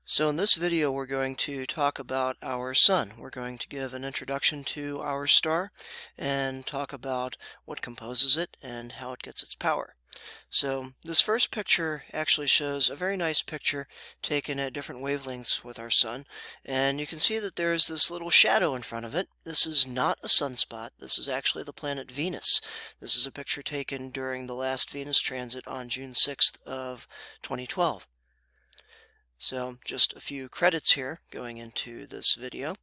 So in this video we're going to talk about our sun. We're going to give an introduction to our star and talk about what composes it and how it gets its power. So this first picture actually shows a very nice picture taken at different wavelengths with our sun, and you can see that there is this little shadow in front of it. This is not a sunspot. This is actually the planet Venus. This is a picture taken during the last Venus transit on June 6th of 2012. So just a few credits here going into this video.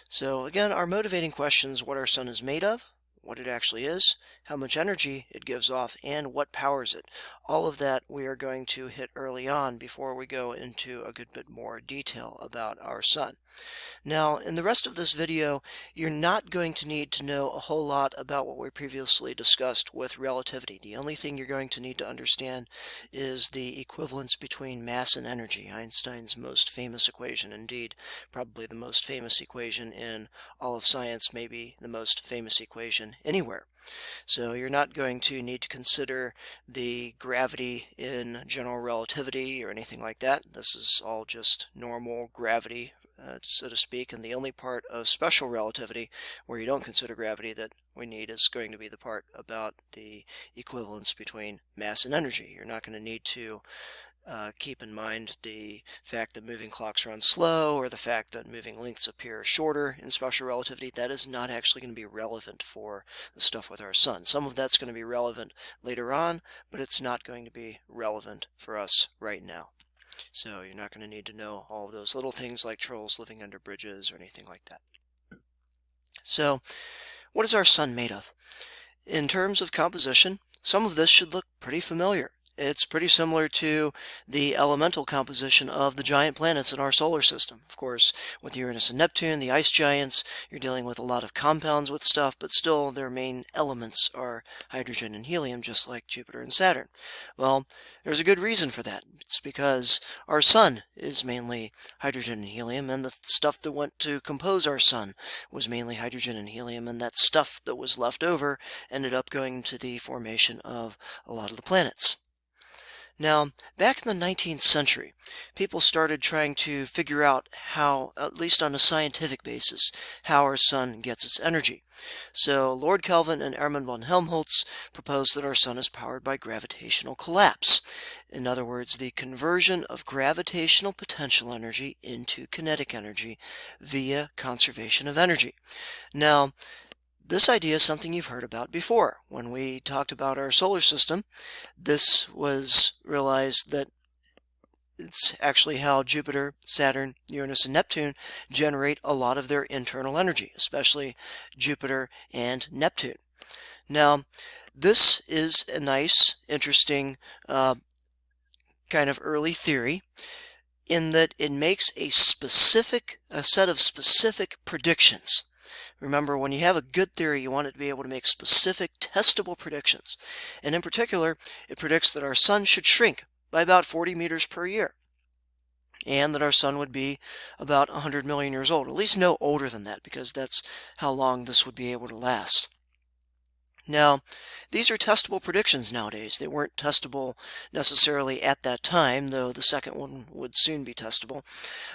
So again, our motivating question is what our sun is made of, what it actually is, how much energy it gives off, and what powers it. All of that we are going to hit early on before we go into a good bit more detail about our sun. Now, in the rest of this video, you're not going to need to know a whole lot about what we previously discussed with relativity. The only thing you're going to need to understand is the equivalence between mass and energy, Einstein's most famous equation, indeed, probably the most famous equation in all of science, maybe the most famous equation anywhere. So you're not going to need to consider the gravity in general relativity or anything like that. This is all just normal gravity, so to speak, and the only part of special relativity where you don't consider gravity that we need is going to be the part about the equivalence between mass and energy. You're not going to need to keep in mind the fact that moving clocks run slow or the fact that moving lengths appear shorter in special relativity. That is not actually going to be relevant for the stuff with our sun. Some of that's going to be relevant later on, but it's not going to be relevant for us right now. So you're not going to need to know all of those little things like trolls living under bridges or anything like that. So what is our sun made of? In terms of composition, some of this should look pretty familiar. It's pretty similar to the elemental composition of the giant planets in our solar system. Of course, with Uranus and Neptune, the ice giants, you're dealing with a lot of compounds with stuff, but still their main elements are hydrogen and helium, just like Jupiter and Saturn. Well, there's a good reason for that. It's because our sun is mainly hydrogen and helium, and the stuff that went to compose our sun was mainly hydrogen and helium, and that stuff that was left over ended up going to the formation of a lot of the planets. Now, back in the 19th century, people started trying to figure out how, at least on a scientific basis, how our sun gets its energy. So Lord Kelvin and Hermann von Helmholtz proposed that our sun is powered by gravitational collapse. In other words, the conversion of gravitational potential energy into kinetic energy via conservation of energy. Now, this idea is something you've heard about before. When we talked about our solar system, this was realized that it's actually how Jupiter, Saturn, Uranus, and Neptune generate a lot of their internal energy, especially Jupiter and Neptune. Now, this is a nice, interesting kind of early theory in that it makes a set of specific predictions. Remember, when you have a good theory, you want it to be able to make specific, testable predictions. And in particular, it predicts that our sun should shrink by about 40 meters per year, and that our sun would be about 100 million years old, at least no older than that, because that's how long this would be able to last. Now, these are testable predictions nowadays. They weren't testable necessarily at that time, though the second one would soon be testable.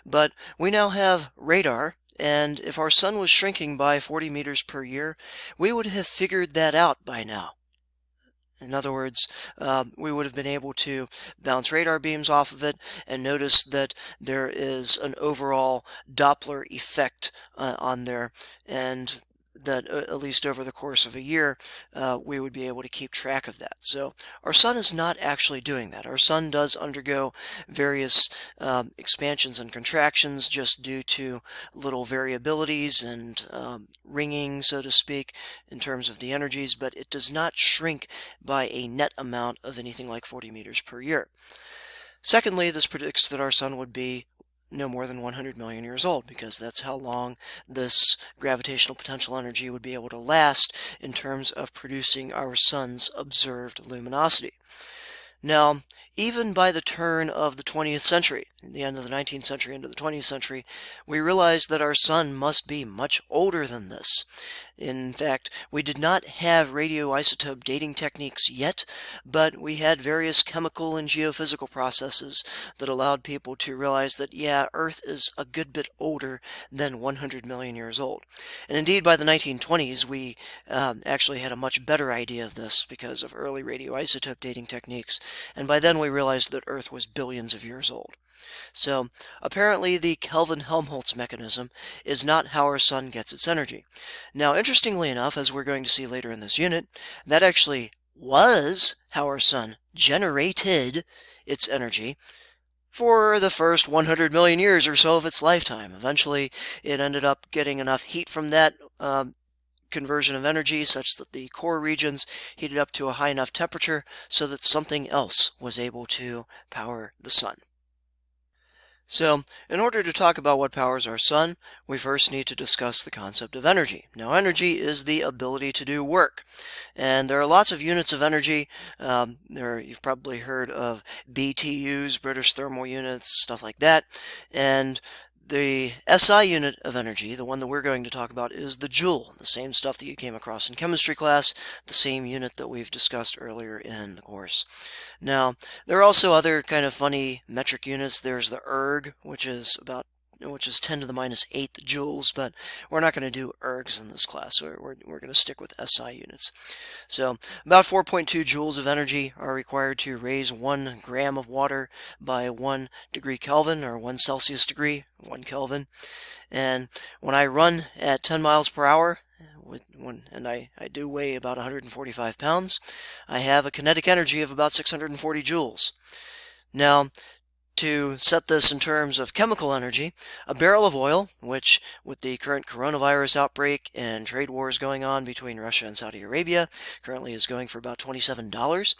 But we now have radar, and if our sun was shrinking by 40 meters per year, we would have figured that out by now. In other words, we would have been able to bounce radar beams off of it and notice that there is an overall Doppler effect on there, and that at least over the course of a year, we would be able to keep track of that. So our sun is not actually doing that. Our sun does undergo various expansions and contractions just due to little variabilities and ringing, so to speak, in terms of the energies, but it does not shrink by a net amount of anything like 40 meters per year. Secondly, this predicts that our sun would be no more than 100 million years old, because that's how long this gravitational potential energy would be able to last in terms of producing our sun's observed luminosity. Now, even by the turn of the 20th century, the end of the 19th century into the 20th century, we realized that our sun must be much older than this. In fact, we did not have radioisotope dating techniques yet, but we had various chemical and geophysical processes that allowed people to realize that, yeah, Earth is a good bit older than 100 million years old. And indeed, by the 1920s, we actually had a much better idea of this because of early radioisotope dating techniques, and by then we realized that Earth was billions of years old. So apparently the Kelvin-Helmholtz mechanism is not how our sun gets its energy. Now, interestingly enough, as we're going to see later in this unit, that actually was how our sun generated its energy for the first 100 million years or so of its lifetime. Eventually, it ended up getting enough heat from that conversion of energy such that the core regions heated up to a high enough temperature so that something else was able to power the sun. So, in order to talk about what powers our sun, we first need to discuss the concept of energy. Now, energy is the ability to do work. And there are lots of units of energy. You've probably heard of BTUs, British thermal units, stuff like that. And the SI unit of energy, the one that we're going to talk about, is the joule, the same stuff that you came across in chemistry class, the same unit that we've discussed earlier in the course. Now, there are also other kind of funny metric units. There's the erg, which is 10 to the minus 8 joules, but we're not going to do ergs in this class, so we're going to stick with SI units. So about 4.2 joules of energy are required to raise 1 gram of water by 1 degree Kelvin, or 1 Celsius degree, 1 Kelvin. And when I run at 10 miles per hour, and I do weigh about 145 pounds, I have a kinetic energy of about 640 joules. Now, to set this in terms of chemical energy, a barrel of oil, which with the current coronavirus outbreak and trade wars going on between Russia and Saudi Arabia, currently is going for about $27.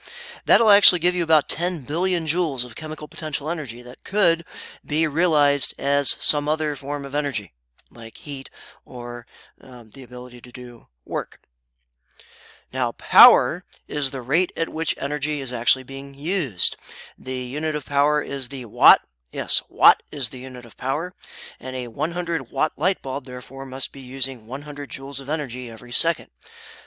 That'll actually give you about 10 billion joules of chemical potential energy that could be realized as some other form of energy, like heat or the ability to do work. Now, power is the rate at which energy is actually being used. The unit of power is the watt. Yes, watt is the unit of power, and a 100-watt light bulb, therefore, must be using 100 joules of energy every second.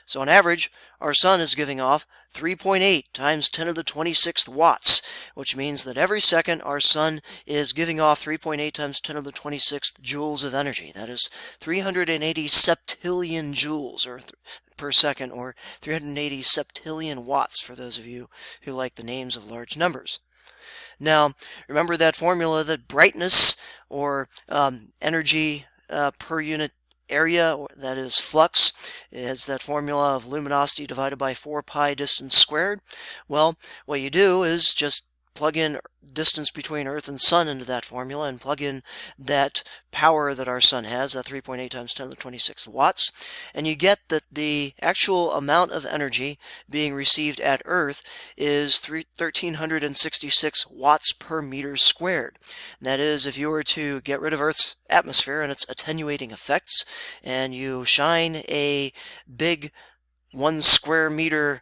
So on average, our sun is giving off 3.8 times 10 to the 26th watts, which means that every second our sun is giving off 3.8 times 10 to the 26th joules of energy. That is 380 septillion joules per second, or 380 septillion watts for those of you who like the names of large numbers. Now, remember that formula that brightness, or energy per unit area, that is flux, is that formula of luminosity divided by 4 pi distance squared. Well, what you do is just plug in distance between Earth and Sun into that formula and plug in that power that our Sun has, that 3.8 times 10 to the 26th watts, and you get that the actual amount of energy being received at Earth is 1,366 watts per meter squared. And that is, if you were to get rid of Earth's atmosphere and its attenuating effects, and you shine a big 1 square meter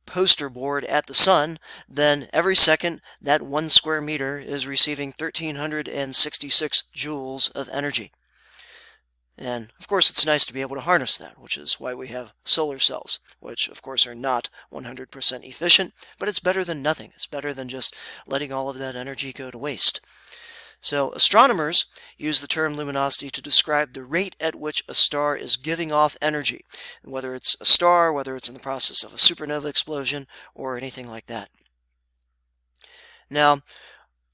poster board at the sun, then every second that 1 square meter is receiving 1,366 joules of energy. And of course it's nice to be able to harness that, which is why we have solar cells, which of course are not 100% efficient, but it's better than nothing. It's better than just letting all of that energy go to waste. So astronomers use the term luminosity to describe the rate at which a star is giving off energy, whether it's a star, whether it's in the process of a supernova explosion, or anything like that. Now,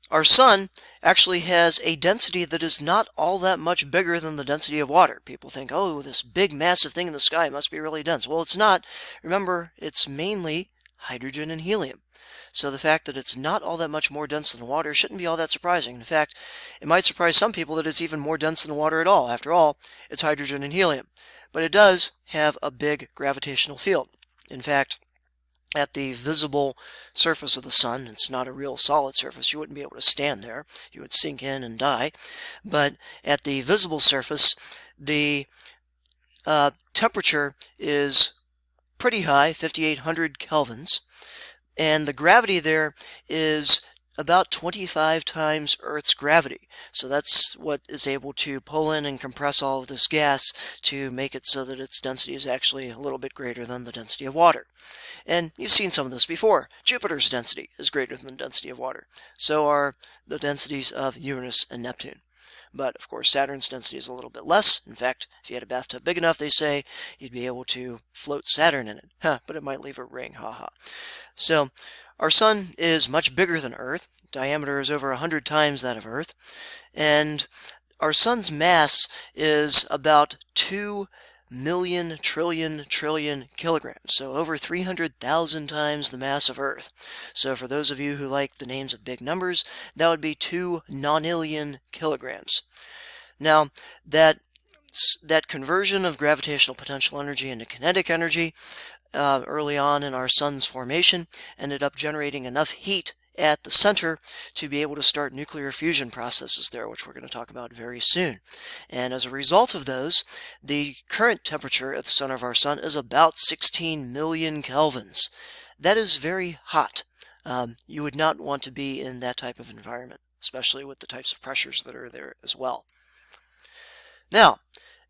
our sun actually has a density that is not all that much bigger than the density of water. People think, oh, this big massive thing in the sky must be really dense. Well, it's not. Remember, it's mainly hydrogen and helium. So the fact that it's not all that much more dense than water shouldn't be all that surprising. In fact, it might surprise some people that it's even more dense than water at all. After all, it's hydrogen and helium. But it does have a big gravitational field. In fact, at the visible surface of the sun, it's not a real solid surface. You wouldn't be able to stand there. You would sink in and die. But at the visible surface, the temperature is pretty high, 5,800 kelvins. And the gravity there is about 25 times Earth's gravity. So that's what is able to pull in and compress all of this gas to make it so that its density is actually a little bit greater than the density of water. And you've seen some of this before. Jupiter's density is greater than the density of water. So are the densities of Uranus and Neptune. But of course, Saturn's density is a little bit less. In fact, if you had a bathtub big enough, they say, you'd be able to float Saturn in it. But it might leave a ring, haha. So our sun is much bigger than Earth. Diameter is over 100 times that of Earth. And our sun's mass is about 2 million trillion kilograms, so over 300,000 times the mass of Earth. So for those of you who like the names of big numbers, that would be 2 nonillion kilograms. Now, that conversion of gravitational potential energy into kinetic energy early on in our sun's formation ended up generating enough heat at the center to be able to start nuclear fusion processes there, which we're going to talk about very soon. And as a result of those, the current temperature at the center of our sun is about 16 million kelvins. That is very hot. You would not want to be in that type of environment, especially with the types of pressures that are there as well. Now,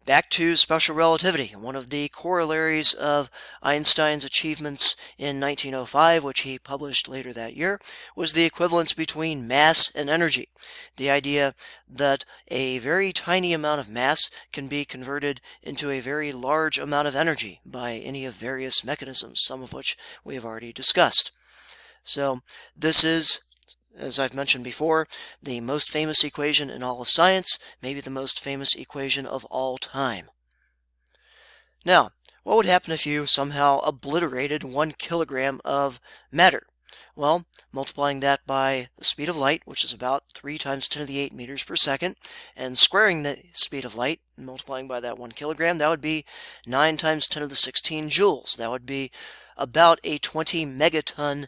back to special relativity. One of the corollaries of Einstein's achievements in 1905, which he published later that year, was the equivalence between mass and energy. The idea that a very tiny amount of mass can be converted into a very large amount of energy by any of various mechanisms, some of which we have already discussed. So this is, as I've mentioned before, the most famous equation in all of science, maybe the most famous equation of all time. Now, what would happen if you somehow obliterated 1 kilogram of matter? Well, multiplying that by the speed of light, which is about 3 times 10 to the 8 meters per second, and squaring the speed of light, and multiplying by that 1 kilogram, that would be 9 times 10 to the 16 joules. That would be about a 20 megaton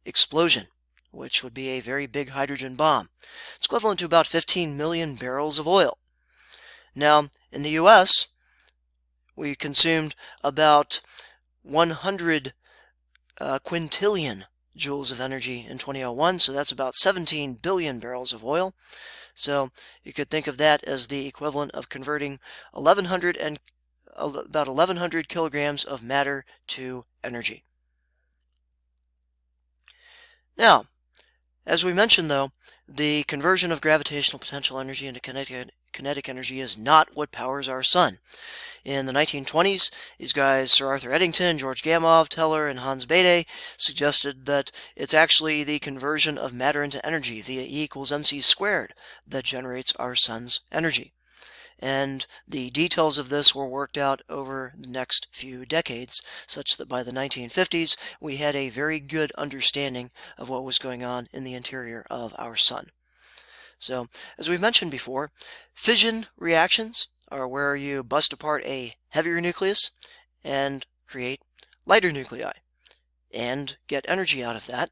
explosion, which would be a very big hydrogen bomb. It's equivalent to about 15 million barrels of oil. Now, in the US, we consumed about 100 quintillion joules of energy in 2001, so that's about 17 billion barrels of oil. So you could think of that as the equivalent of converting about 1,100 kilograms of matter to energy. Now, as we mentioned, though, the conversion of gravitational potential energy into kinetic energy is not what powers our sun. In the 1920s, these guys, Sir Arthur Eddington, George Gamow, Teller, and Hans Bethe, suggested that it's actually the conversion of matter into energy via E equals mc squared that generates our sun's energy. And the details of this were worked out over the next few decades, such that by the 1950s, we had a very good understanding of what was going on in the interior of our sun. So, as we've mentioned before, fission reactions are where you bust apart a heavier nucleus and create lighter nuclei and get energy out of that,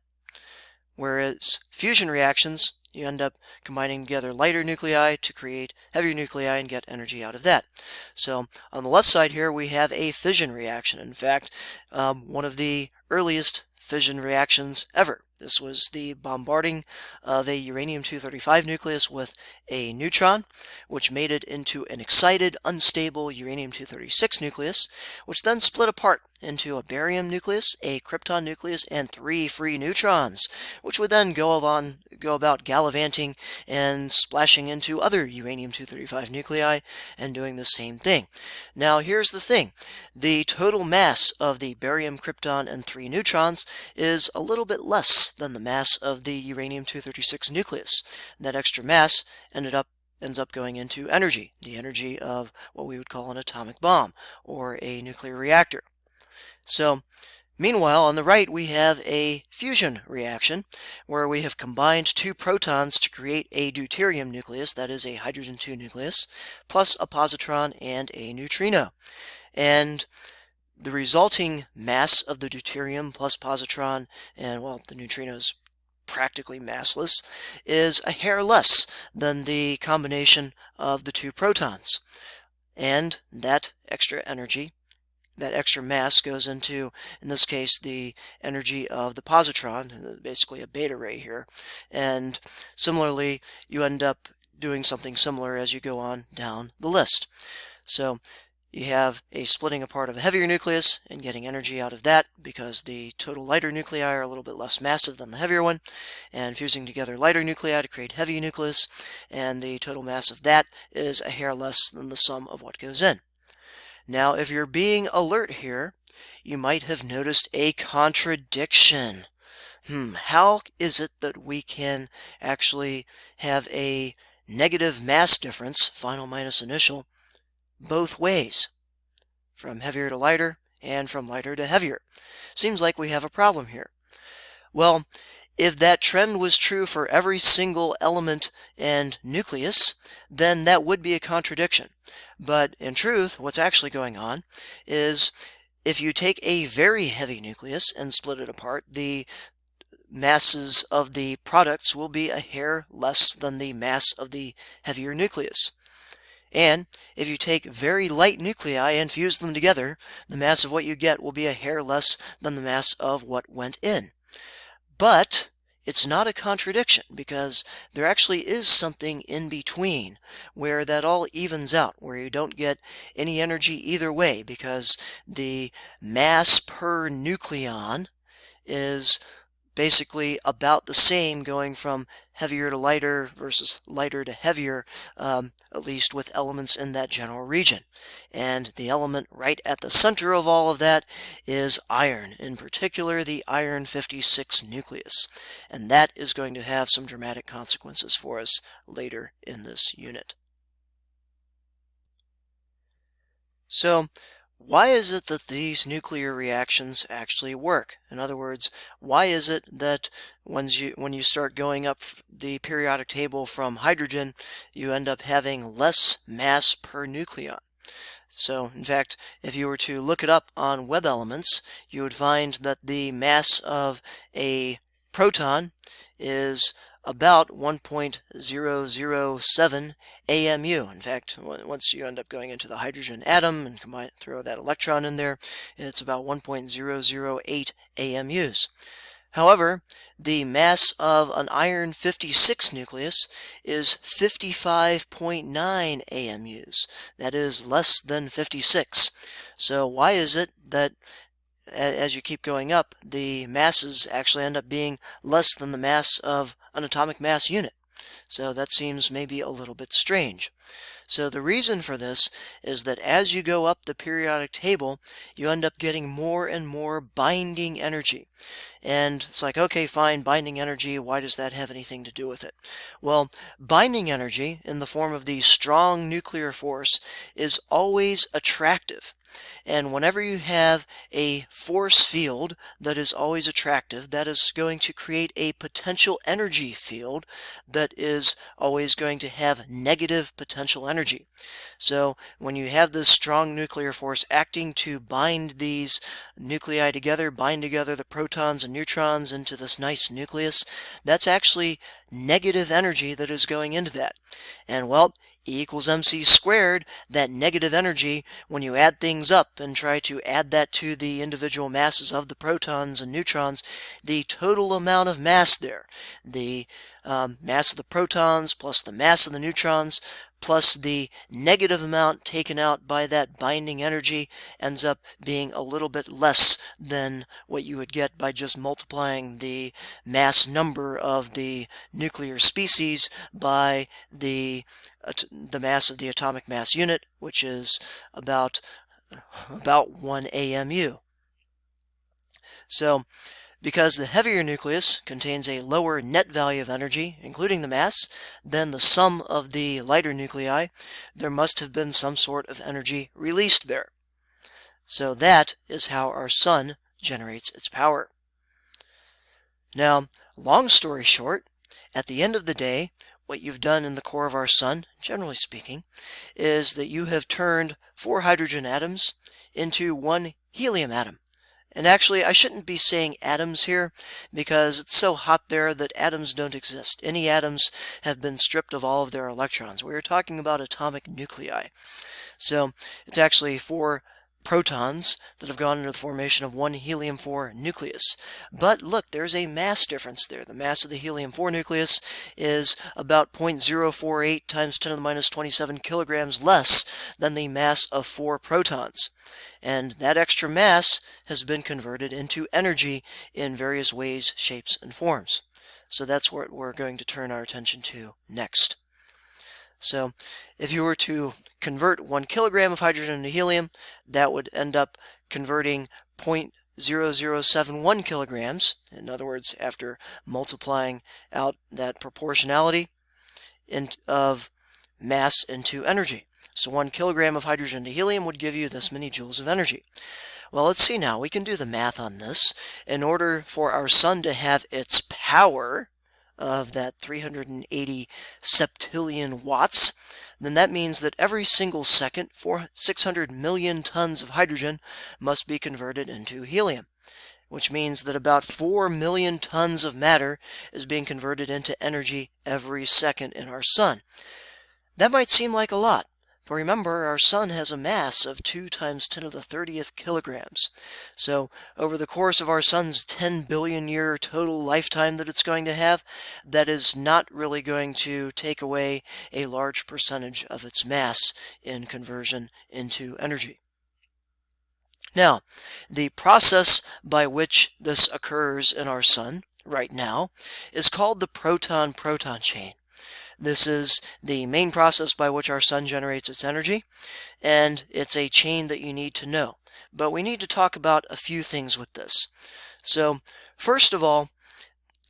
whereas fusion reactions, you end up combining together lighter nuclei to create heavier nuclei and get energy out of that. So on the left side here, we have a fission reaction. In fact, one of the earliest fission reactions ever. This was the bombarding of a uranium-235 nucleus with a neutron, which made it into an excited, unstable uranium-236 nucleus, which then split apart into a barium nucleus, a krypton nucleus, and 3 free neutrons, which would then go about gallivanting and splashing into other uranium-235 nuclei and doing the same thing. Now, here's the thing. The total mass of the barium, krypton, and 3 neutrons is a little bit less than the mass of the uranium-236 nucleus. That extra mass ends up going into energy, the energy of what we would call an atomic bomb or a nuclear reactor. So, meanwhile, on the right we have a fusion reaction where we have combined 2 protons to create a deuterium nucleus, that is a hydrogen 2 nucleus, plus a positron and a neutrino. And the resulting mass of the deuterium plus positron, and well, the neutrino is practically massless, is a hair less than the combination of the 2 protons. And that extra energy that extra mass goes into, in this case, the energy of the positron, basically a beta ray here. And similarly, you end up doing something similar as you go on down the list. So you have a splitting apart of a heavier nucleus and getting energy out of that because the total lighter nuclei are a little bit less massive than the heavier one, and fusing together lighter nuclei to create heavy nucleus, and the total mass of that is a hair less than the sum of what goes in. Now, if you're being alert here, you might have noticed a contradiction. How is it that we can actually have a negative mass difference, final minus initial, both ways, from heavier to lighter and from lighter to heavier? Seems like we have a problem here. Well, if that trend was true for every single element and nucleus, then that would be a contradiction. But in truth, what's actually going on is if you take a very heavy nucleus and split it apart, the masses of the products will be a hair less than the mass of the heavier nucleus. And if you take very light nuclei and fuse them together, the mass of what you get will be a hair less than the mass of what went in. But it's not a contradiction because there actually is something in between where that all evens out, where you don't get any energy either way because the mass per nucleon is basically about the same going from heavier to lighter versus lighter to heavier, at least with elements in that general region. And the element right at the center of all of that is iron, in particular the iron 56 nucleus. And that is going to have some dramatic consequences for us later in this unit. So, why is it that these nuclear reactions actually work? In other words, why is it that when you start going up the periodic table from hydrogen, you end up having less mass per nucleon? So, in fact, if you were to look it up on Web Elements, you would find that the mass of a proton is about 1.007 AMU. In fact, once you end up going into the hydrogen atom and throw that electron in there, it's about 1.008 AMUs. However, the mass of an iron 56 nucleus is 55.9 AMUs. That is less than 56. So why is it that as you keep going up, the masses actually end up being less than the mass of an atomic mass unit? So that seems maybe a little bit strange. So the reason for this is that as you go up the periodic table, you end up getting more and more binding energy. And it's like, okay, fine, binding energy, why does that have anything to do with it? Well, binding energy in the form of the strong nuclear force is always attractive. And whenever you have a force field that is always attractive, that is going to create a potential energy field that is always going to have negative potential energy. So when you have this strong nuclear force acting to bind these nuclei together, bind together the protons and neutrons into this nice nucleus, that's actually negative energy that is going into that. And well, E equals mc squared, that negative energy, when you add things up and try to add that to the individual masses of the protons and neutrons, the total amount of mass there, the mass of the protons plus the mass of the neutrons plus the negative amount taken out by that binding energy ends up being a little bit less than what you would get by just multiplying the mass number of the nuclear species by the mass of the atomic mass unit, which is about 1 AMU. So, because the heavier nucleus contains a lower net value of energy, including the mass, than the sum of the lighter nuclei, there must have been some sort of energy released there. So that is how our sun generates its power. Now, long story short, at the end of the day, what you've done in the core of our sun, generally speaking, is that you have turned 4 hydrogen atoms into 1 helium atom. And actually, I shouldn't be saying atoms here because it's so hot there that atoms don't exist. Any atoms have been stripped of all of their electrons. We are talking about atomic nuclei. So it's actually 4 protons that have gone into the formation of one helium-4 nucleus. But look, there's a mass difference there. The mass of the helium-4 nucleus is about 0.048 times 10 to the minus 27 kilograms less than the mass of 4 protons. And that extra mass has been converted into energy in various ways, shapes, and forms. So that's what we're going to turn our attention to next. So if you were to convert 1 kilogram of hydrogen into helium, that would end up converting 0.0071 kilograms. In other words, after multiplying out that proportionality of mass into energy. So 1 kilogram of hydrogen into helium would give you this many joules of energy. Well, let's see now. We can do the math on this. In order for our sun to have its power of that 380 septillion watts, then that means that every single second, 600 million tons of hydrogen must be converted into helium, which means that about 4 million tons of matter is being converted into energy every second in our sun. That might seem like a lot, but remember, our sun has a mass of 2 times 10 to the 30th kilograms. So over the course of our sun's 10 billion year total lifetime that it's going to have, that is not really going to take away a large percentage of its mass in conversion into energy. Now, the process by which this occurs in our sun right now is called the proton-proton chain. This is the main process by which our sun generates its energy, and it's a chain that you need to know. But we need to talk about a few things with this. So, first of all,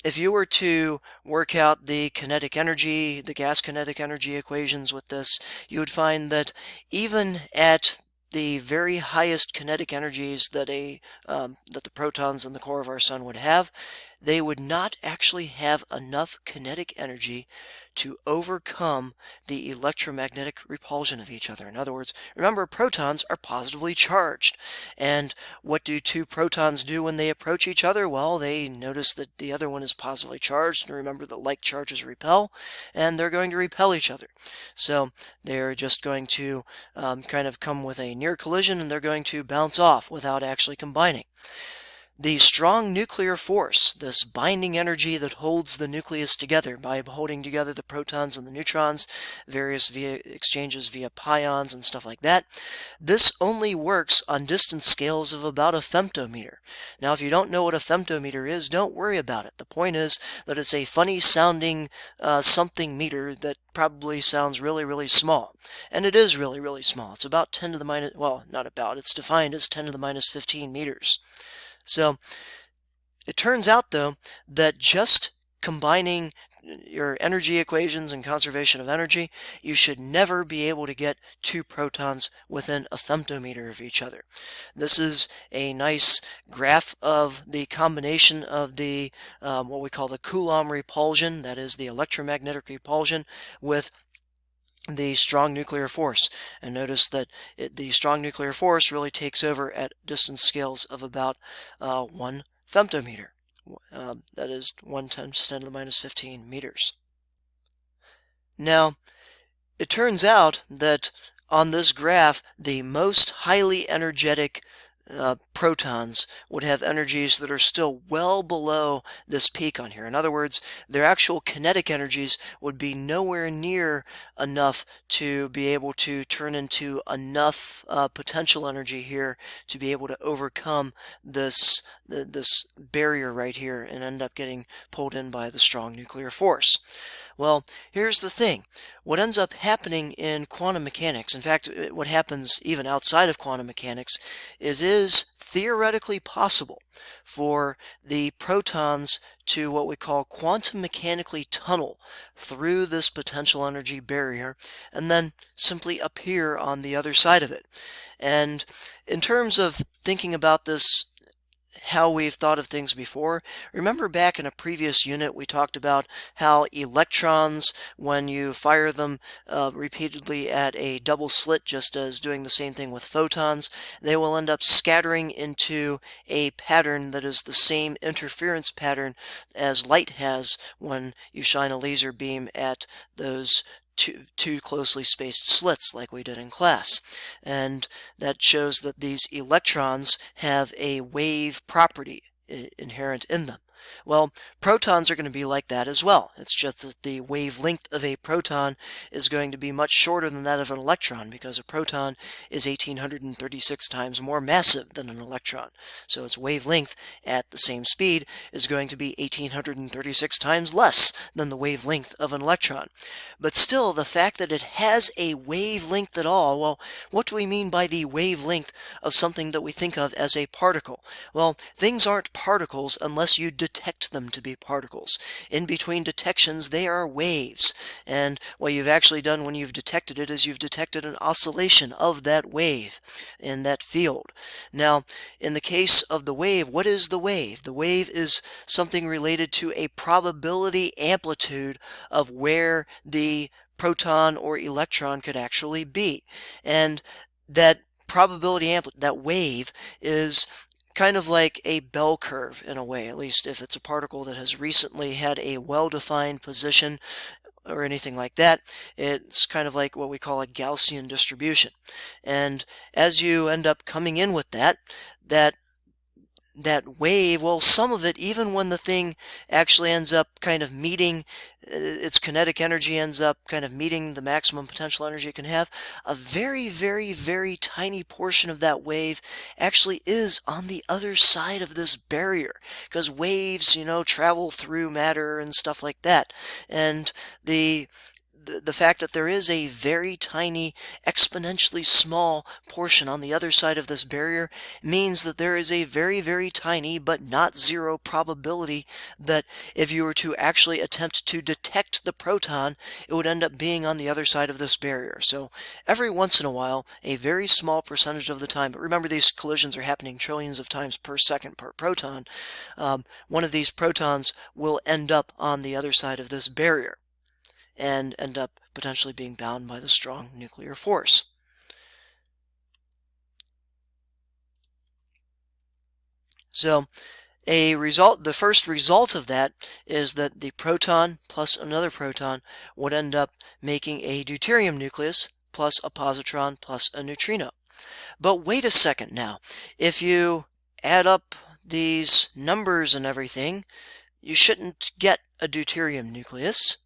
if you were to work out the kinetic energy, the gas kinetic energy equations with this, you would find that even at the very highest kinetic energies that that the protons in the core of our sun would have, they would not actually have enough kinetic energy to overcome the electromagnetic repulsion of each other. In other words, remember, protons are positively charged. And what do two protons do when they approach each other? Well, they notice that the other one is positively charged, and remember that like charges repel, and they're going to repel each other. So they're just going to kind of come with a near collision, and they're going to bounce off without actually combining. The strong nuclear force, this binding energy that holds the nucleus together by holding together the protons and the neutrons, various exchanges via pions and stuff like that, this only works on distance scales of about a femtometer. Now, if you don't know what a femtometer is, don't worry about it. The point is that it's a funny sounding something meter that probably sounds really, really small. And it is really, really small. It's about 10 to the minus, well, not about, it's defined as 10 to the minus 15 meters. So it turns out, though, that just combining your energy equations and conservation of energy, you should never be able to get two protons within a femtometer of each other. This is a nice graph of the combination of the what we call the Coulomb repulsion, that is the electromagnetic repulsion, with the strong nuclear force. And notice that the strong nuclear force really takes over at distance scales of about 1 femtometer. That is 1 times 10 to the minus 15 meters. Now, it turns out that on this graph, the most highly energetic protons would have energies that are still well below this peak on here. In other words, their actual kinetic energies would be nowhere near enough to be able to turn into enough potential energy here to be able to overcome this barrier right here and end up getting pulled in by the strong nuclear force. Well, here's the thing. What ends up happening in quantum mechanics, in fact, what happens even outside of quantum mechanics, is theoretically possible for the protons to what we call quantum mechanically tunnel through this potential energy barrier and then simply appear on the other side of it. And in terms of thinking about this, how we've thought of things before. Remember back in a previous unit we talked about how electrons, when you fire them repeatedly at a double slit, just as doing the same thing with photons, they will end up scattering into a pattern that is the same interference pattern as light has when you shine a laser beam at those two closely spaced slits like we did in class. And that shows that these electrons have a wave property inherent in them. Well, protons are going to be like that as well. It's just that the wavelength of a proton is going to be much shorter than that of an electron, because a proton is 1836 times more massive than an electron. So its wavelength at the same speed is going to be 1836 times less than the wavelength of an electron. But still, the fact that it has a wavelength at all, well, what do we mean by the wavelength of something that we think of as a particle? Well, things aren't particles unless you detect them to be particles. In between detections, they are waves. And what you've actually done when you've detected it is you've detected an oscillation of that wave in that field. Now, in the case of the wave, what is the wave? The wave is something related to a probability amplitude of where the proton or electron could actually be. And that probability that wave is kind of like a bell curve in a way, at least if it's a particle that has recently had a well-defined position or anything like that. It's kind of like what we call a Gaussian distribution. And as you end up coming in with that wave, well, some of it, even when the thing actually ends up kind of meeting its kinetic energy, ends up kind of meeting the maximum potential energy it can have, a very, very, very tiny portion of that wave actually is on the other side of this barrier, because waves, travel through matter and stuff like that. And the fact that there is a very tiny, exponentially small portion on the other side of this barrier means that there is a very, very tiny, but not zero probability that if you were to actually attempt to detect the proton, it would end up being on the other side of this barrier. So every once in a while, a very small percentage of the time, but remember these collisions are happening trillions of times per second per proton, one of these protons will end up on the other side of this barrier and end up potentially being bound by the strong nuclear force. So the first result of that is that the proton plus another proton would end up making a deuterium nucleus plus a positron plus a neutrino. But wait a second now. If you add up these numbers and everything, you shouldn't get a deuterium nucleus.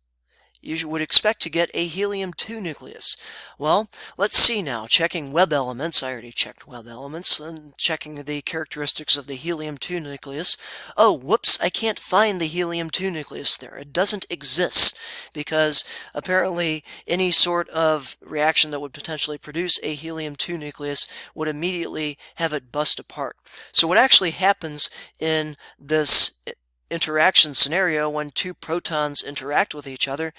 You would expect to get a helium-2 nucleus. Well, let's see now. Checking web elements. I already checked web elements. And checking the characteristics of the helium-2 nucleus. Oh, whoops, I can't find the helium-2 nucleus there. It doesn't exist, because apparently any sort of reaction that would potentially produce a helium-2 nucleus would immediately have it bust apart. So what actually happens in this interaction scenario, when two protons interact with each other,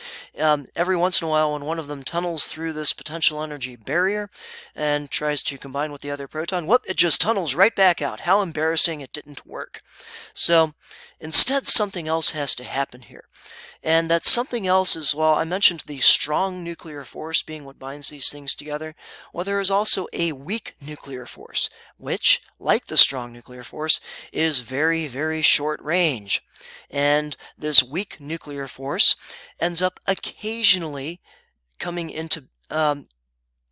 every once in a while when one of them tunnels through this potential energy barrier and tries to combine with the other proton, whoop, it just tunnels right back out. How embarrassing, it didn't work. So instead, something else has to happen here. And that something else is, well, I mentioned the strong nuclear force being what binds these things together. Well, there is also a weak nuclear force, which, like the strong nuclear force, is very, very short range. And this weak nuclear force ends up occasionally coming into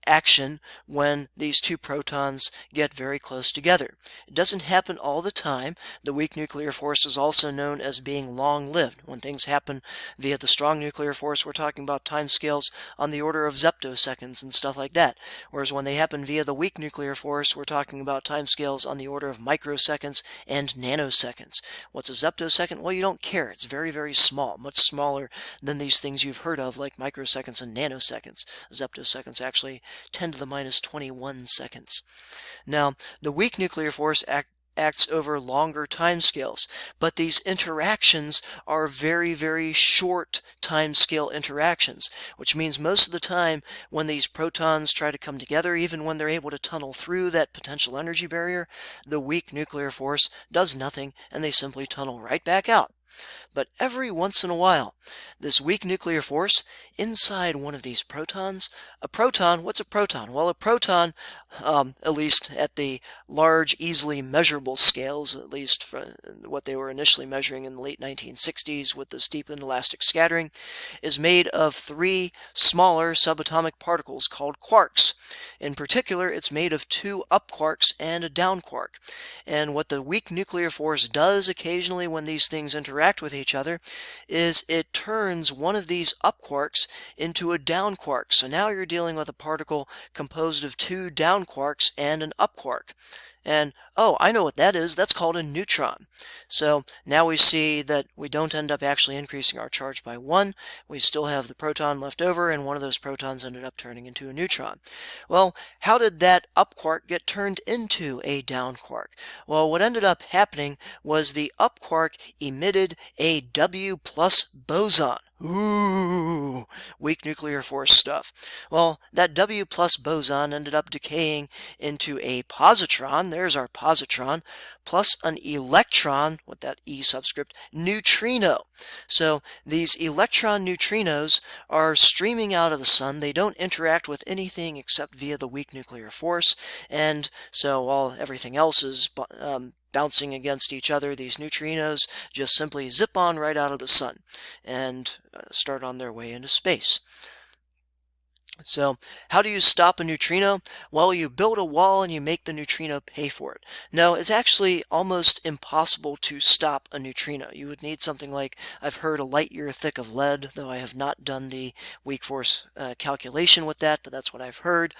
action when these two protons get very close together. It doesn't happen all the time. The weak nuclear force is also known as being long-lived. When things happen via the strong nuclear force, we're talking about timescales on the order of zeptoseconds and stuff like that. Whereas when they happen via the weak nuclear force, we're talking about timescales on the order of microseconds and nanoseconds. What's a zeptosecond? Well, you don't care. It's very, very small, much smaller than these things you've heard of like microseconds and nanoseconds. Zeptoseconds actually 10 to the minus 21 seconds. Now, the weak nuclear force acts over longer timescales, but these interactions are very, very short timescale interactions, which means most of the time when these protons try to come together, even when they're able to tunnel through that potential energy barrier, the weak nuclear force does nothing and they simply tunnel right back out. But every once in a while, this weak nuclear force inside one of these protons, a proton, what's a proton? Well, a proton, at least at the large, easily measurable scales, at least for what they were initially measuring in the late 1960s with the steep inelastic scattering, is made of three smaller subatomic particles called quarks. In particular, it's made of two up quarks and a down quark. And what the weak nuclear force does occasionally when these things interact with each other is it turns one of these up quarks into a down quark. So now you're dealing with a particle composed of two down quarks and an up quark. And, oh, I know what that is. That's called a neutron. So now we see that we don't end up actually increasing our charge by 1. We still have the proton left over, and one of those protons ended up turning into a neutron. Well, how did that up quark get turned into a down quark? Well, what ended up happening was the up quark emitted a W plus boson. Ooh, weak nuclear force stuff. Well, that W plus boson ended up decaying into a positron, there's our positron, plus an electron, with that E subscript, neutrino. So these electron neutrinos are streaming out of the sun. They don't interact with anything except via the weak nuclear force, and so while everything else is bouncing against each other, these neutrinos just simply zip on right out of the sun and start on their way into space. So how do you stop a neutrino? Well, you build a wall and you make the neutrino pay for it. No, it's actually almost impossible to stop a neutrino. You would need something like, I've heard, a light year thick of lead, though I have not done the weak force calculation with that, but that's what I've heard.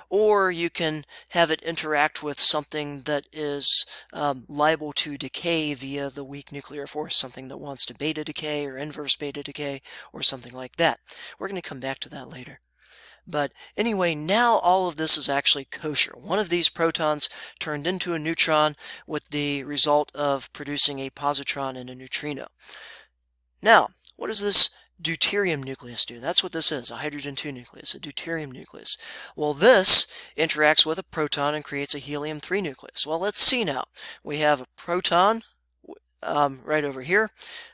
Or you can have it interact with something that is liable to decay via the weak nuclear force, something that wants to beta decay or inverse beta decay or something like that. We're going to come back to that later. But anyway, now all of this is actually kosher. One of these protons turned into a neutron with the result of producing a positron and a neutrino. Now, what does this deuterium nucleus do? That's what this is, a hydrogen-2 nucleus, a deuterium nucleus. Well, this interacts with a proton and creates a helium-3 nucleus. Well, let's see now. We have a proton right over here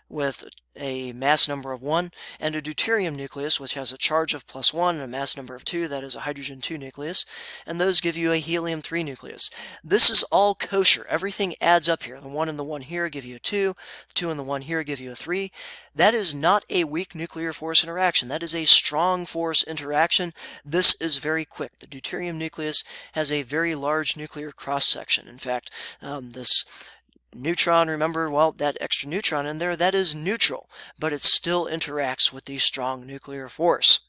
with a mass number of 1, and a deuterium nucleus, which has a charge of +1 and a mass number of 2, that is a hydrogen-2 nucleus, and those give you a helium-3 nucleus. This is all kosher. Everything adds up here. The 1 and the 1 here give you a 2, the 2 and the 1 here give you a 3. That is not a weak nuclear force interaction. That is a strong force interaction. This is very quick. The deuterium nucleus has a very large nuclear cross-section. In fact, this neutron, remember, well, that extra neutron in there, that is neutral, but it still interacts with the strong nuclear force.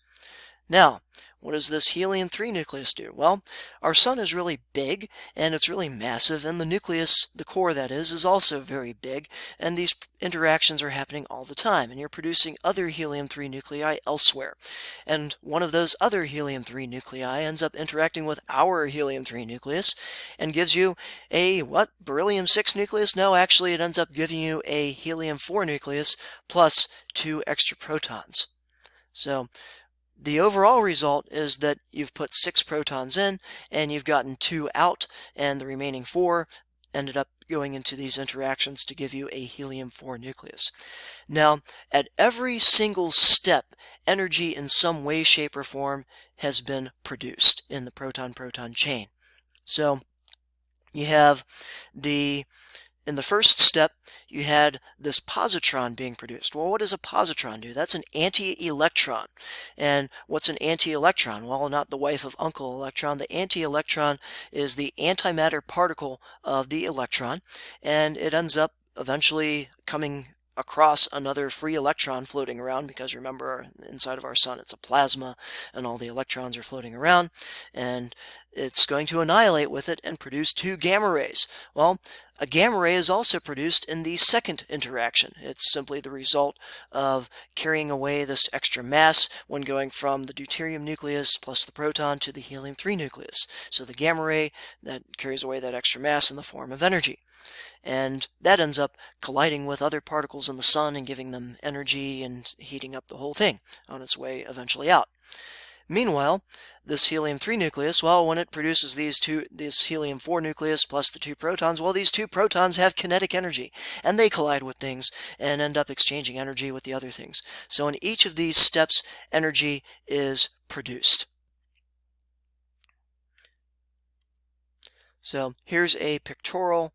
Now, what does this helium-3 nucleus do? Well, our sun is really big, and it's really massive, and the nucleus, the core that is also very big, and these interactions are happening all the time, and you're producing other helium-3 nuclei elsewhere. And one of those other helium-3 nuclei ends up interacting with our helium-3 nucleus and gives you a, what, beryllium-6 nucleus? No, actually it ends up giving you a helium-4 nucleus plus 2 extra protons. So the overall result is that you've put 6 protons in and you've gotten 2 out, and the remaining 4 ended up going into these interactions to give you a helium-4 nucleus. Now, at every single step, energy in some way, shape, or form has been produced in the proton-proton chain. So you have in the first step, you had this positron being produced. Well, what does a positron do? That's an anti-electron. And what's an anti-electron? Well, not the wife of Uncle Electron. The anti-electron is the antimatter particle of the electron, and it ends up eventually coming across another free electron floating around, because remember, inside of our sun it's a plasma and all the electrons are floating around, and it's going to annihilate with it and produce 2 gamma rays. Well, a gamma ray is also produced in the second interaction. It's simply the result of carrying away this extra mass when going from the deuterium nucleus plus the proton to the helium-3 nucleus. So the gamma ray, that carries away that extra mass in the form of energy. And that ends up colliding with other particles in the sun and giving them energy and heating up the whole thing on its way eventually out. Meanwhile, this helium-3 nucleus, well, when it produces this helium-4 nucleus plus the two protons, well, these two protons have kinetic energy, and they collide with things and end up exchanging energy with the other things. So in each of these steps, energy is produced. So here's a pictorial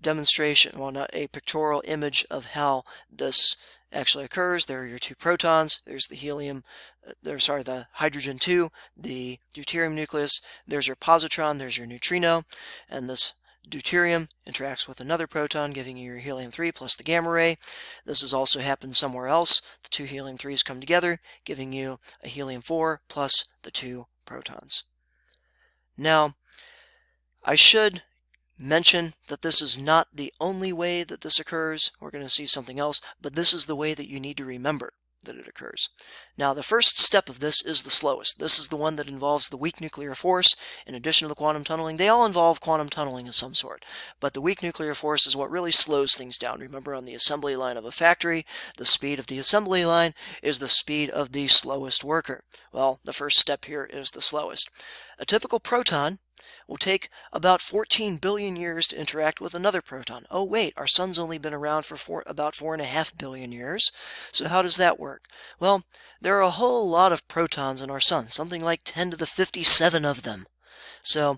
demonstration, well, not a pictorial image of how this actually occurs. There are your two protons. There's the the hydrogen 2, the deuterium nucleus. There's your positron. There's your neutrino. And this deuterium interacts with another proton, giving you your helium-3 plus the gamma ray. This has also happened somewhere else. The two helium-3s come together, giving you a helium-4 plus the two protons. Now, I should mention that this is not the only way that this occurs. We're going to see something else, but this is the way that you need to remember that it occurs. Now, the first step of this is the slowest. This is the one that involves the weak nuclear force. In addition to the quantum tunneling, they all involve quantum tunneling of some sort. But the weak nuclear force is what really slows things down. Remember, on the assembly line of a factory, the speed of the assembly line is the speed of the slowest worker. Well, the first step here is the slowest. A typical proton will take about 14 billion years to interact with another proton. Oh wait, our sun's only been around for about 4.5 billion years. So how does that work? Well, there are a whole lot of protons in our sun, something like 10 to the 57 of them. So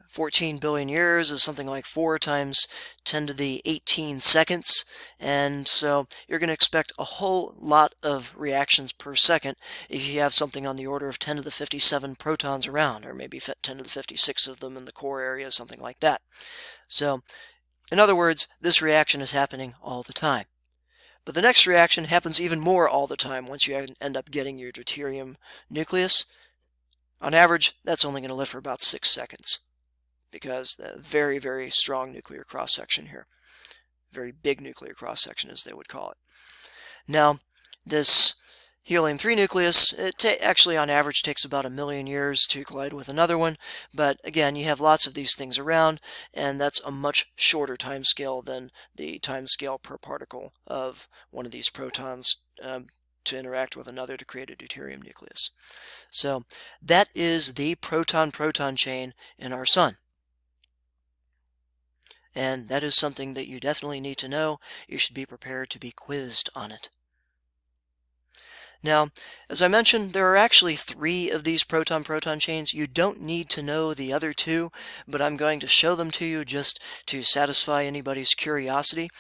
14 billion years is something like 4 times 10 to the 18 seconds, and so you're going to expect a whole lot of reactions per second if you have something on the order of 10 to the 57 protons around, or maybe 10 to the 56 of them in the core area, something like that. So, in other words, this reaction is happening all the time. But the next reaction happens even more all the time once you end up getting your deuterium nucleus. On average, that's only going to live for about 6 seconds. Because the very, very strong nuclear cross-section here. Very big nuclear cross-section, as they would call it. Now, this helium-3 nucleus, it actually on average takes about 1 million years to collide with another one, but again, you have lots of these things around, and that's a much shorter time scale than the time scale per particle of one of these protons to interact with another to create a deuterium nucleus. So that is the proton-proton chain in our sun. And that is something that you definitely need to know. You should be prepared to be quizzed on it. Now, as I mentioned, there are actually 3 of these proton-proton chains. You don't need to know the other 2, but I'm going to show them to you just to satisfy anybody's curiosity.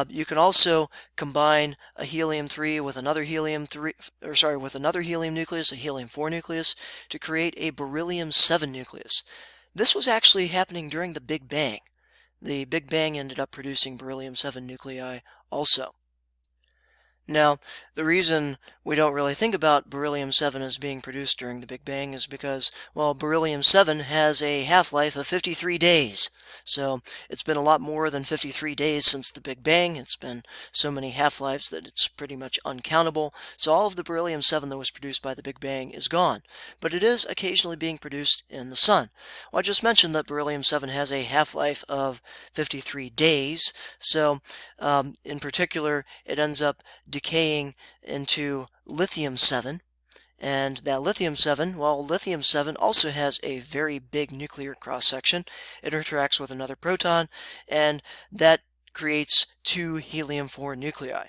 You can also combine a helium-3 with another with another helium nucleus, a helium-4 nucleus, to create a beryllium-7 nucleus. This was actually happening during the Big Bang. The Big Bang ended up producing beryllium-7 nuclei also. Now, the reason we don't really think about beryllium-7 as being produced during the Big Bang is because, well, beryllium-7 has a half-life of 53 days. So it's been a lot more than 53 days since the Big Bang. It's been so many half-lives that it's pretty much uncountable. So all of the beryllium-7 that was produced by the Big Bang is gone. But it is occasionally being produced in the sun. Well, I just mentioned that beryllium-7 has a half-life of 53 days. So in particular, it ends up decaying into lithium-7, and that lithium-7, well, lithium-7 also has a very big nuclear cross-section. It interacts with another proton, and that creates 2 helium-4 nuclei.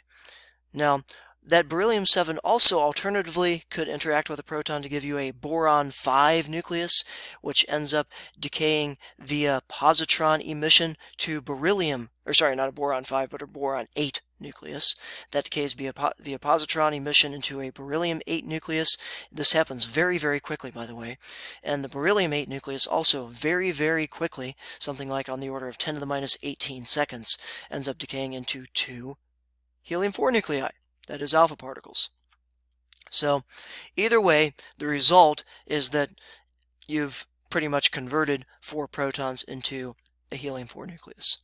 Now, that beryllium-7 also alternatively could interact with a proton to give you a boron-5 nucleus, which ends up decaying via positron emission to beryllium, or sorry, not a boron-5, but a boron-8 nucleus. That decays via positron emission into a beryllium-8 nucleus. This happens very, very quickly, by the way. And the beryllium-8 nucleus also very, very quickly, something like on the order of 10 to the minus 18 seconds, ends up decaying into 2 helium-4 nuclei. That is alpha particles. So either way, the result is that you've pretty much converted 4 protons into a helium-4 nucleus.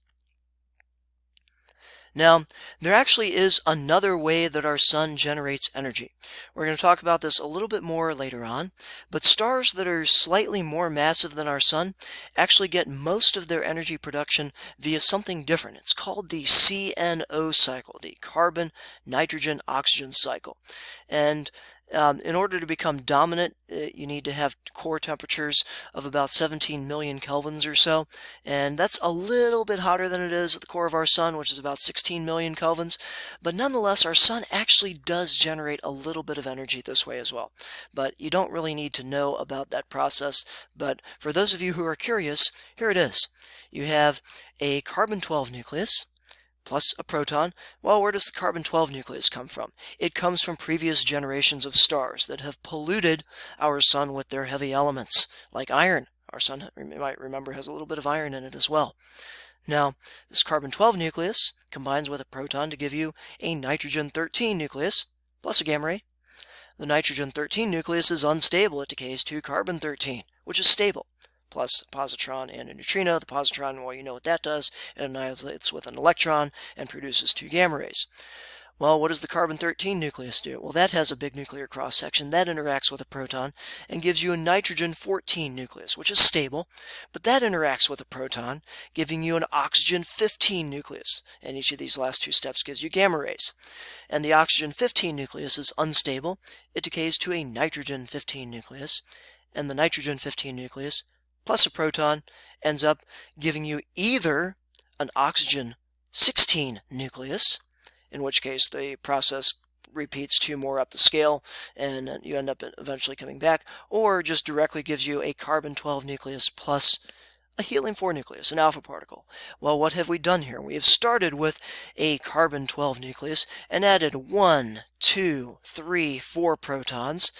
Now, there actually is another way that our sun generates energy. We're going to talk about this a little bit more later on, but stars that are slightly more massive than our sun actually get most of their energy production via something different. It's called the CNO cycle, the carbon, nitrogen, oxygen cycle. And In order to become dominant, you need to have core temperatures of about 17 million kelvins or so, and that's a little bit hotter than it is at the core of our sun, which is about 16 million kelvins. But nonetheless, our sun actually does generate a little bit of energy this way as well. But you don't really need to know about that process. But for those of you who are curious, here it is. You have a carbon-12 nucleus plus a proton. Well, where does the carbon-12 nucleus come from? It comes from previous generations of stars that have polluted our sun with their heavy elements, like iron. Our sun, you might remember, has a little bit of iron in it as well. Now, this carbon-12 nucleus combines with a proton to give you a nitrogen-13 nucleus plus a gamma ray. The nitrogen-13 nucleus is unstable. It decays to carbon-13, which is stable, plus a positron and a neutrino. The positron, well, you know what that does. It annihilates with an electron and produces 2 gamma rays. Well, what does the carbon-13 nucleus do? Well, that has a big nuclear cross-section. That interacts with a proton and gives you a nitrogen-14 nucleus, which is stable, but that interacts with a proton, giving you an oxygen-15 nucleus. And each of these last 2 steps gives you gamma rays. And the oxygen-15 nucleus is unstable. It decays to a nitrogen-15 nucleus, and the nitrogen-15 nucleus plus a proton ends up giving you either an oxygen-16 nucleus, in which case the process repeats 2 more up the scale and you end up eventually coming back, or just directly gives you a carbon-12 nucleus plus a helium-4 nucleus, an alpha particle. Well, what have we done here? We have started with a carbon-12 nucleus and added 1, 2, 3, 4 protons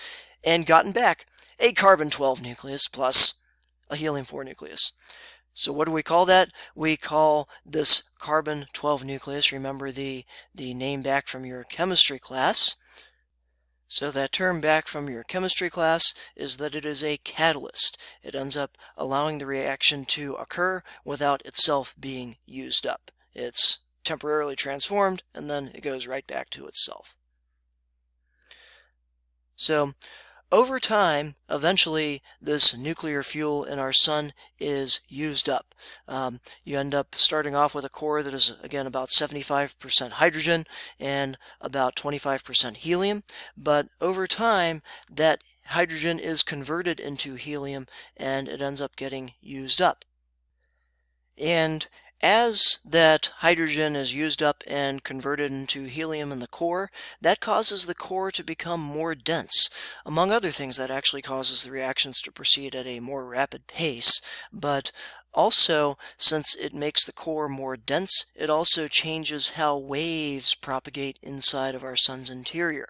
and gotten back a carbon-12 nucleus plus a helium-4 nucleus. So what do we call that? We call this carbon-12 nucleus, remember the name back from your chemistry class. So that term back from your chemistry class is that it is a catalyst. It ends up allowing the reaction to occur without itself being used up. It's temporarily transformed and then it goes right back to itself. So over time, eventually, this nuclear fuel in our sun is used up. You end up starting off with a core that is, again, about 75% hydrogen and about 25% helium. But over time, that hydrogen is converted into helium and it ends up getting used up. And as that hydrogen is used up and converted into helium in the core, that causes the core to become more dense. Among other things, that actually causes the reactions to proceed at a more rapid pace, but also, since it makes the core more dense, it also changes how waves propagate inside of our sun's interior.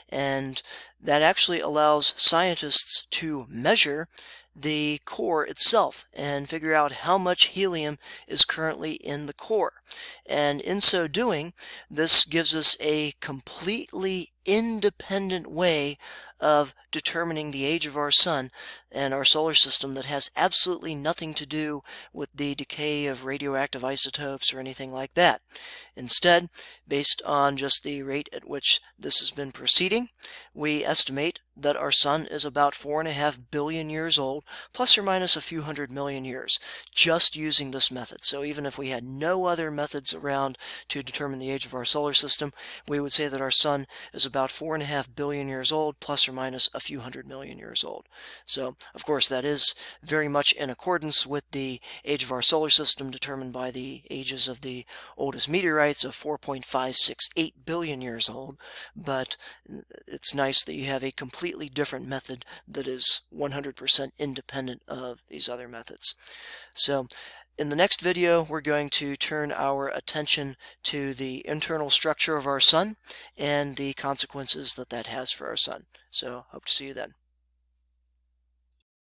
And that actually allows scientists to measure the core itself and figure out how much helium is currently in the core. And in so doing, this gives us a completely independent way of determining the age of our sun and our solar system that has absolutely nothing to do with the decay of radioactive isotopes or anything like that. Instead, based on just the rate at which this has been proceeding, we estimate that our sun is about 4.5 billion years old, plus or minus a few 100 million years, just using this method. So even if we had no other methods around to determine the age of our solar system, we would say that our sun is about 4.5 billion years old, plus or minus a few 100 million years old. So, of course, that is very much in accordance with the age of our solar system determined by the ages of the oldest meteorites of 4.568 billion years old, but it's nice that you have a completely different method that is 100% independent of these other methods. So, in the next video, we're going to turn our attention to the internal structure of our sun and the consequences that that has for our sun. So, hope to see you then.